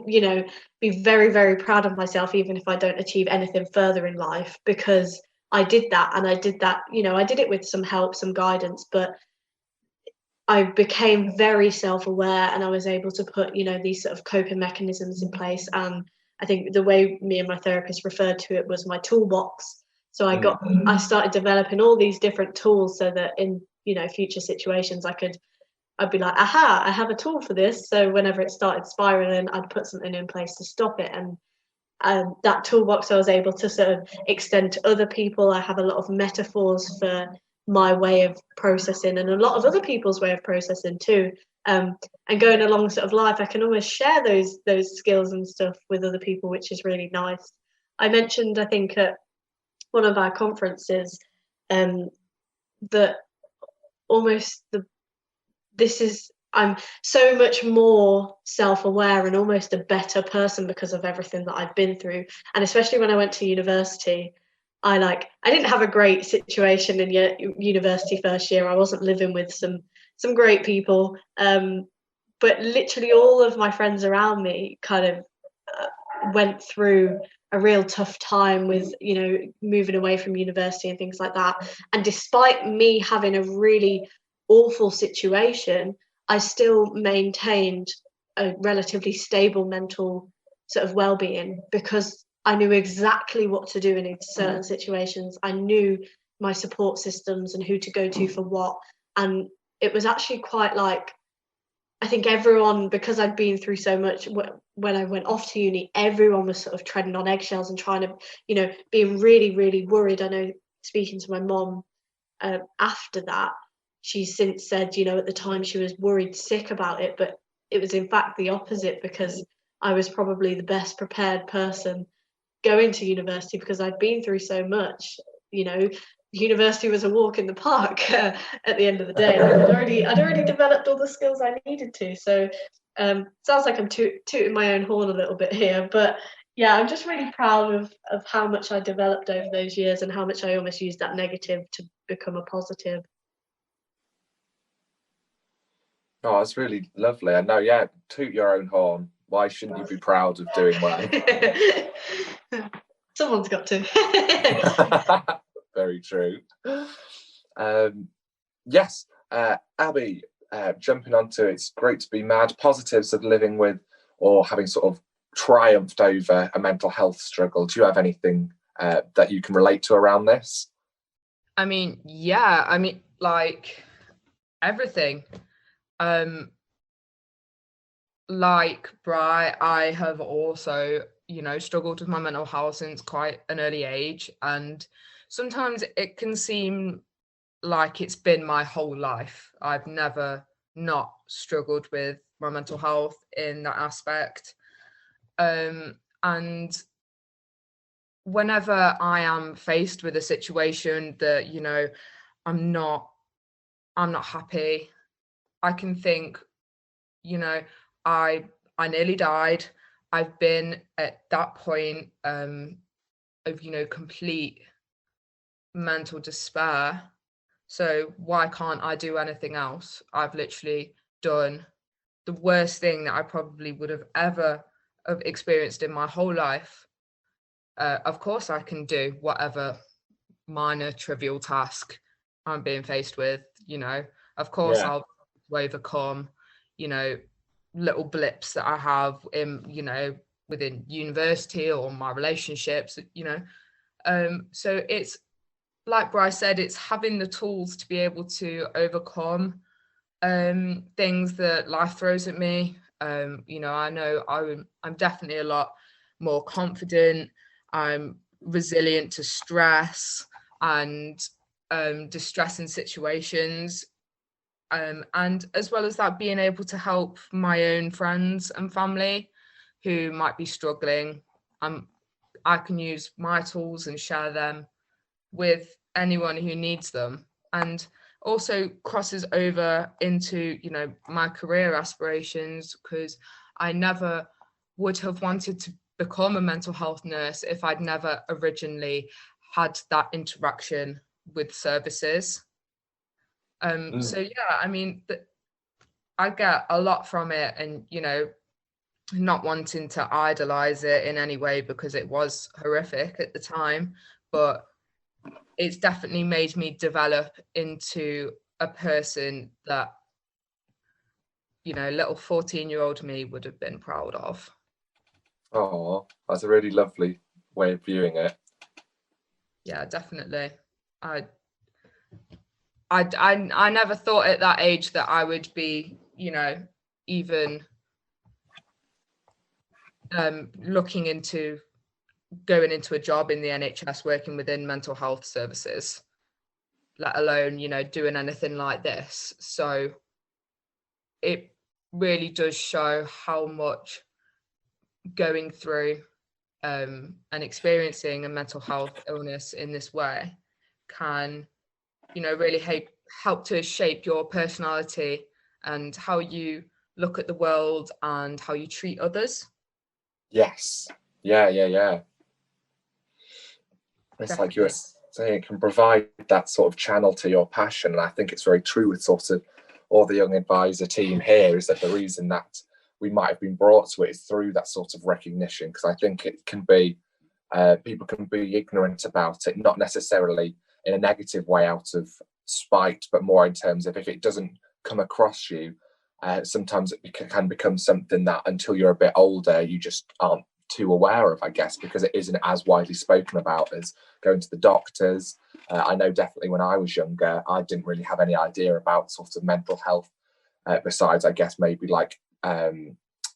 you know, be very, very proud of myself, even if I don't achieve anything further in life, because I did that. And I did that, you know, I did it with some help, some guidance, but I became very self-aware and I was able to put, you know, these sort of coping mechanisms in place. And I think the way me and my therapist referred to it was my toolbox. So I started developing all these different tools so that in, you know, future situations I'd be like, aha, I have a tool for this. So whenever it started spiraling, I'd put something in place to stop it. And that toolbox I was able to sort of extend to other people. I have a lot of metaphors for my way of processing and a lot of other people's way of processing too. And going along sort of life, I can almost share those skills and stuff with other people, which is really nice. I mentioned, I think, at one of our conferences, that almost I'm so much more self-aware and almost a better person because of everything that I've been through. And especially when I went to university, I didn't have a great situation in university first year. I wasn't living with some great people, but literally all of my friends around me kind of went through a real tough time with, moving away from university and things like that. And despite me having a really awful situation, I still maintained a relatively stable mental sort of well-being, because I knew exactly what to do in certain situations. I knew my support systems and who to go to for what. And it was actually quite I think everyone, because I'd been through so much when I went off to uni, everyone was sort of treading on eggshells and trying to, being really, really worried. I know, speaking to my mom after that, she's since said, at the time she was worried sick about it, but it was in fact the opposite, because I was probably the best prepared person going to university, because I'd been through so much. University was a walk in the park at the end of the day. I'd already developed all the skills I needed to. So sounds like I'm tooting my own horn a little bit here, but yeah, I'm just really proud of how much I developed over those years, and how much I almost used that negative to become a positive. Oh, that's really lovely. I know, yeah, toot your own horn. Why shouldn't you be proud of doing well? Someone's got to. Very true. Yes, Abi, jumping onto it's great to be mad. Positives of living with or having sort of triumphed over a mental health struggle. Do you have anything that you can relate to around this? I mean, yeah, everything. Like Bry, I have also, struggled with my mental health since quite an early age. And sometimes it can seem like it's been my whole life. I've never not struggled with my mental health in that aspect. And whenever I am faced with a situation that, I'm not happy, I can think, I nearly died. I've been at that point of, complete mental despair. So why can't I do anything else? I've literally done the worst thing that I probably would have ever have experienced in my whole life. Of course, I can do whatever minor trivial task I'm being faced with. Of course, Yeah. I'll overcome, little blips that I have in, within university or my relationships, so it's like Bryce said, it's having the tools to be able to overcome things that life throws at me. I know I'm definitely a lot more confident. I'm resilient to stress and distressing situations. And as well as that, being able to help my own friends and family who might be struggling. I can use my tools and share them with anyone who needs them, and also crosses over into, my career aspirations, because I never would have wanted to become a mental health nurse if I'd never originally had that interaction with services. So yeah, I mean, I get a lot from it, and not wanting to idolize it in any way, because it was horrific at the time, but it's definitely made me develop into a person that, little 14-year-old me would have been proud of. Oh, that's a really lovely way of viewing it. Yeah, definitely. I never thought at that age that I would be, even looking into going into a job in the NHS working within mental health services, let alone, doing anything like this. So it really does show how much going through and experiencing a mental health illness in this way can, really help to shape your personality and how you look at the world and how you treat others. Yes. Yeah. It's like you were saying, it can provide that sort of channel to your passion. And I think it's very true with sort of all the young advisor team here, is that the reason that we might have been brought to it is through that sort of recognition. Because I think it can be, people can be ignorant about it, not necessarily in a negative way out of spite, but more in terms of if it doesn't come across you, sometimes it can become something that until you're a bit older, you just aren't too aware of, I guess, because it isn't as widely spoken about as going to the doctors. I know definitely when I was younger, I didn't really have any idea about sort of mental health, besides, I guess, maybe like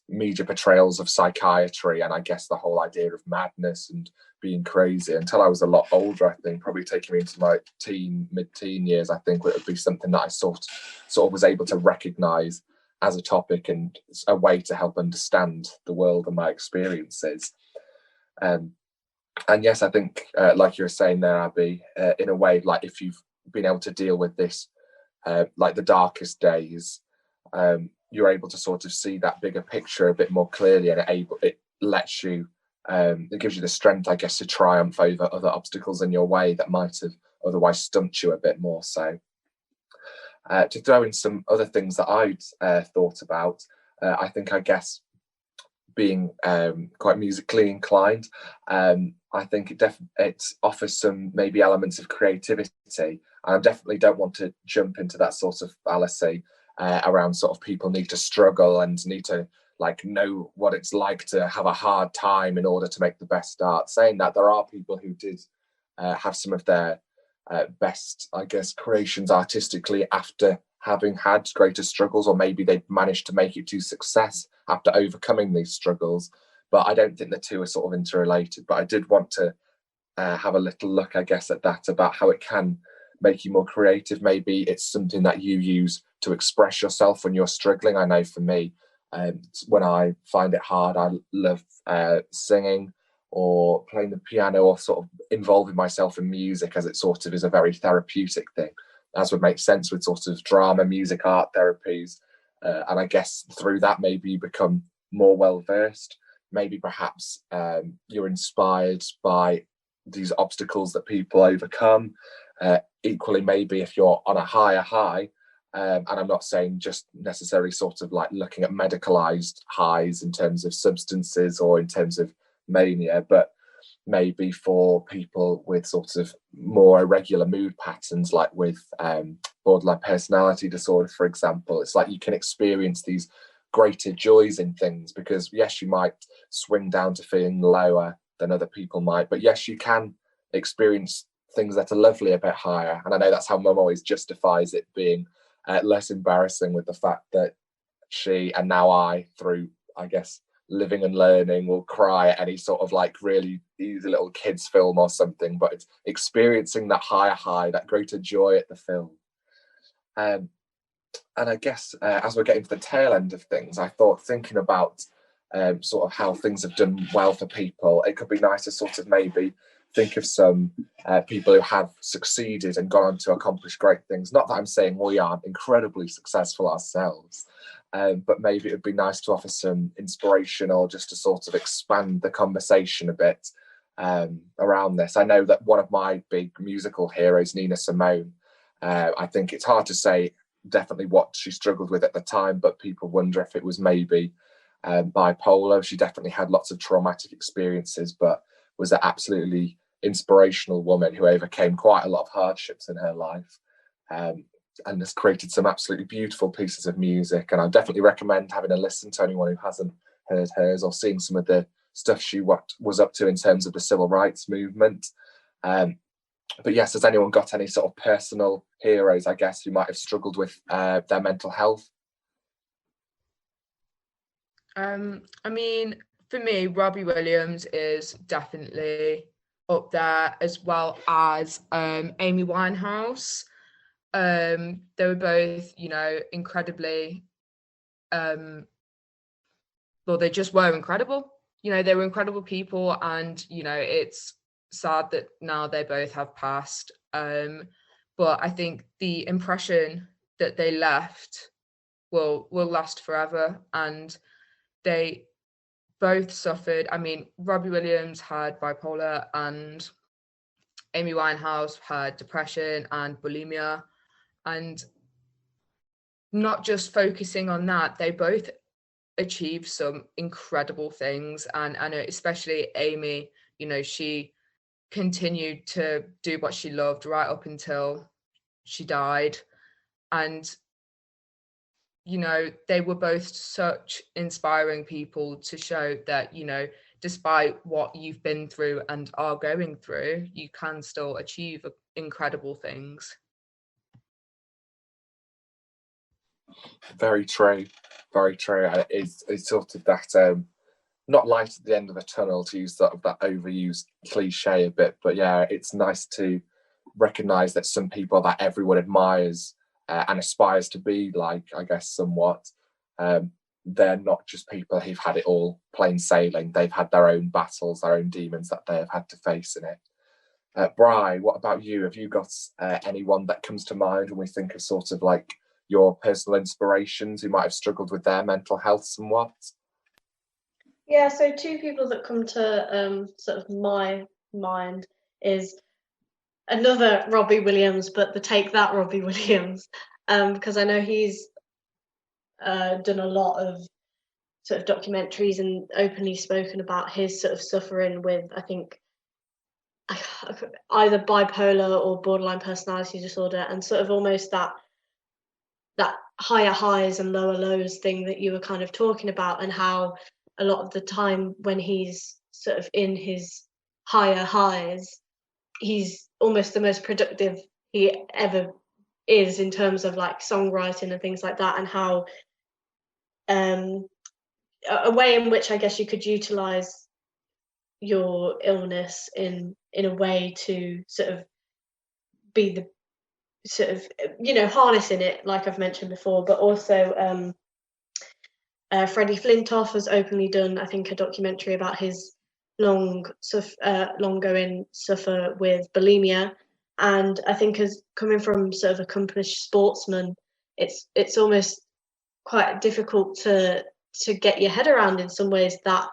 media portrayals of psychiatry, and I guess the whole idea of madness and being crazy, until I was a lot older. I think probably taking me into my mid-teen years, I think it would be something that I sort of was able to recognize as a topic and a way to help understand the world and my experiences. And yes, I think, like you were saying there, Abby, in a way, like if you've been able to deal with this, like the darkest days, you're able to sort of see that bigger picture a bit more clearly, and it lets you, it gives you the strength, I guess, to triumph over other obstacles in your way that might have otherwise stumped you a bit more so. To throw in some other things that I'd thought about, I think, I guess, being quite musically inclined, I think it offers some maybe elements of creativity. I definitely don't want to jump into that sort of fallacy around sort of people need to struggle and need to like know what it's like to have a hard time in order to make the best art. Saying that, there are people who did have some of their best, I guess, creations artistically after having had greater struggles, or maybe they managed to make it to success after overcoming these struggles. But I don't think the two are sort of interrelated. But I did want to have a little look, I guess, at that, about how it can make you more creative. Maybe it's something that you use to express yourself when you're struggling. I know for me, when I find it hard, I love singing or playing the piano, or sort of involving myself in music, as it sort of is a very therapeutic thing, as would make sense with sort of drama, music, art therapies. And I guess through that, maybe you become more well versed. Maybe perhaps you're inspired by these obstacles that people overcome. Equally, maybe if you're on a higher high, and I'm not saying just necessarily sort of like looking at medicalized highs in terms of substances or in terms of mania, but maybe for people with sort of more irregular mood patterns, like with borderline personality disorder, for example, it's like you can experience these greater joys in things, because yes, you might swing down to feeling lower than other people might, but yes, you can experience things that are lovely a bit higher. And I know that's how Mum always justifies it being less embarrassing, with the fact that she, and now I, through, I guess, living and learning, will cry at any sort of like really easy little kids film or something, but it's experiencing that higher high, that greater joy at the film. And I guess as we're getting to the tail end of things, I thought, thinking about sort of how things have done well for people, it could be nice to sort of maybe think of some people who have succeeded and gone on to accomplish great things. Not that I'm saying we aren't incredibly successful ourselves, but maybe it would be nice to offer some inspiration, or just to sort of expand the conversation a bit around this. I know that one of my big musical heroes, Nina Simone, I think it's hard to say definitely what she struggled with at the time, but people wonder if it was maybe bipolar. She definitely had lots of traumatic experiences, but was an absolutely inspirational woman who overcame quite a lot of hardships in her life, and has created some absolutely beautiful pieces of music. And I definitely recommend having a listen to anyone who hasn't heard hers, or seeing some of the stuff she was up to in terms of the civil rights movement. But yes, has anyone got any sort of personal heroes, I guess, who might have struggled with their mental health? I mean, for me, Robbie Williams is definitely up there, as well as Amy Winehouse. They were both, incredibly well, they just were incredible. You know, they were incredible people, and you know, it's sad that now they both have passed. But I think the impression that they left will last forever, and they both suffered. I mean, Robbie Williams had bipolar, and Amy Winehouse had depression and bulimia, and not just focusing on that, they both achieved some incredible things. And I know especially Amy, you know, she continued to do what she loved right up until she died. And you know, they were both such inspiring people to show that, you know, despite what you've been through and are going through, you can still achieve incredible things. Very true, very true. And it's sort of that not light at the end of a tunnel, to use that overused cliche a bit, but yeah, it's nice to recognize that some people that everyone admires and aspires to be like, I guess, somewhat, they're not just people who've had it all plain sailing. They've had their own battles, their own demons that they have had to face in it. Bry, what about you? Have you got anyone that comes to mind when we think of sort of like your personal inspirations who might have struggled with their mental health somewhat? Yeah, so two people that come to sort of my mind is another Robbie Williams, but the Take That Robbie Williams, because I know he's done a lot of sort of documentaries and openly spoken about his sort of suffering with, I think, either bipolar or borderline personality disorder, and sort of almost that higher highs and lower lows thing that you were kind of talking about, and how a lot of the time when he's sort of in his higher highs, he's almost the most productive he ever is in terms of like songwriting and things like that, and how a way in which I guess you could utilize your illness in a way to sort of be the sort of, you know, harnessing it, like I've mentioned before. But also Freddy Flintoff has openly done, I think, a documentary about his long-going suffer with bulimia, and I think as coming from sort of accomplished sportsman, it's almost quite difficult to get your head around in some ways, that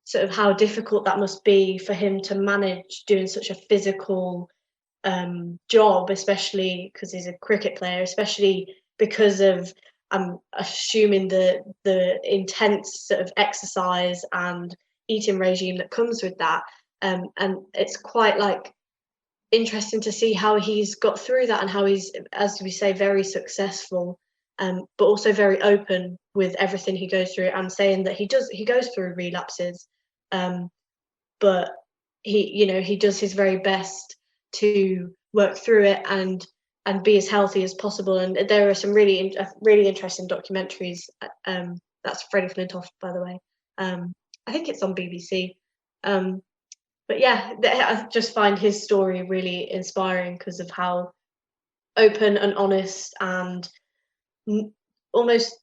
sort of how difficult that must be for him to manage doing such a physical job, especially because he's a cricket player, especially because of I'm assuming the intense sort of exercise and eating regime that comes with that, and it's quite like interesting to see how he's got through that, and how he's, as we say, very successful, but also very open with everything he goes through, and saying that he goes through relapses, but he does his very best to work through it and be as healthy as possible. And there are some really interesting documentaries. That's Freddy Flintoff, by the way. I think it's on BBC. But yeah, I just find his story really inspiring because of how open and honest and almost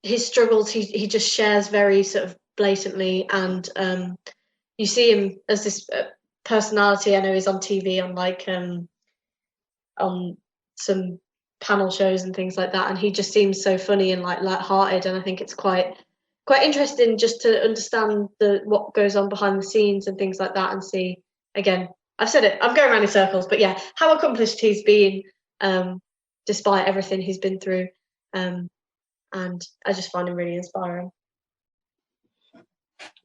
his struggles he just shares very sort of blatantly. And you see him as this personality. I know he's on TV on like on some panel shows and things like that, and he just seems so funny and like light-hearted, and I think it's quite interesting just to understand what goes on behind the scenes and things like that, and see, again, I've said it, I'm going around in circles, but yeah, how accomplished he's been despite everything he's been through, and I just find him really inspiring.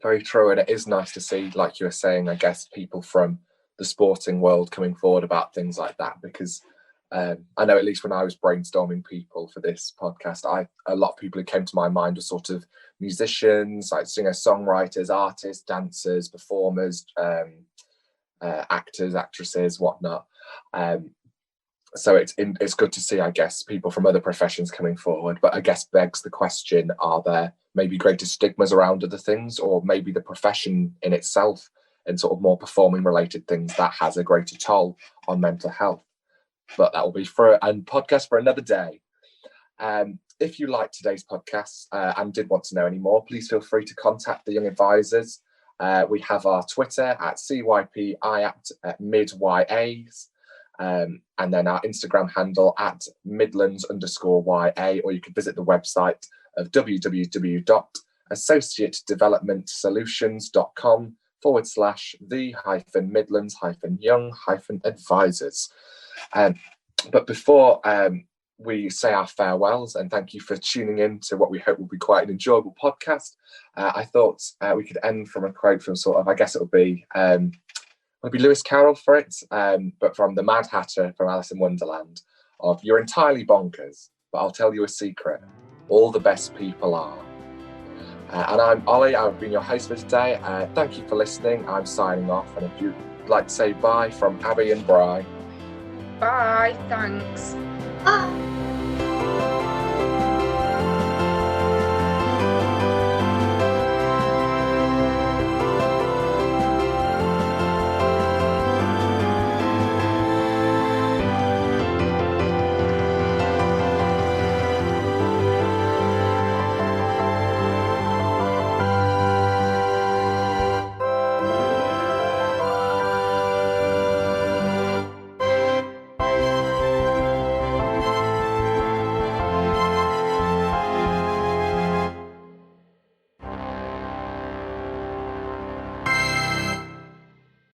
Very true, and it is nice to see, like you were saying, I guess, people from the sporting world coming forward about things like that, because I know, at least when I was brainstorming people for this podcast, a lot of people who came to my mind were sort of musicians, like singers, songwriters, artists, dancers, performers, actors, actresses, whatnot. So it's good to see, I guess, people from other professions coming forward. But I guess begs the question, are there maybe greater stigmas around other things, or maybe the profession in itself and sort of more performing related things that has a greater toll on mental health? But that will be for a podcast for another day. if you liked today's podcast and did want to know any more, please feel free to contact the Young Advisors. We have our Twitter at CYPIAT_MidYAs, and then our Instagram handle at Midlands_YA, or you could visit the website of www.associatedevelopmentsolutions.com/the-Midlands-Young-Advisors. But before we say our farewells and thank you for tuning in to what we hope will be quite an enjoyable podcast, I thought we could end from a quote from sort of, I guess it would be Lewis Carroll for it, but from the Mad Hatter from Alice in Wonderland, of "You're entirely bonkers, but I'll tell you a secret. All the best people are." And I'm Ollie, I've been your host for today. Thank you for listening. I'm signing off, and if you'd like to say bye from Abi and Bry. Bye, thanks. Bye.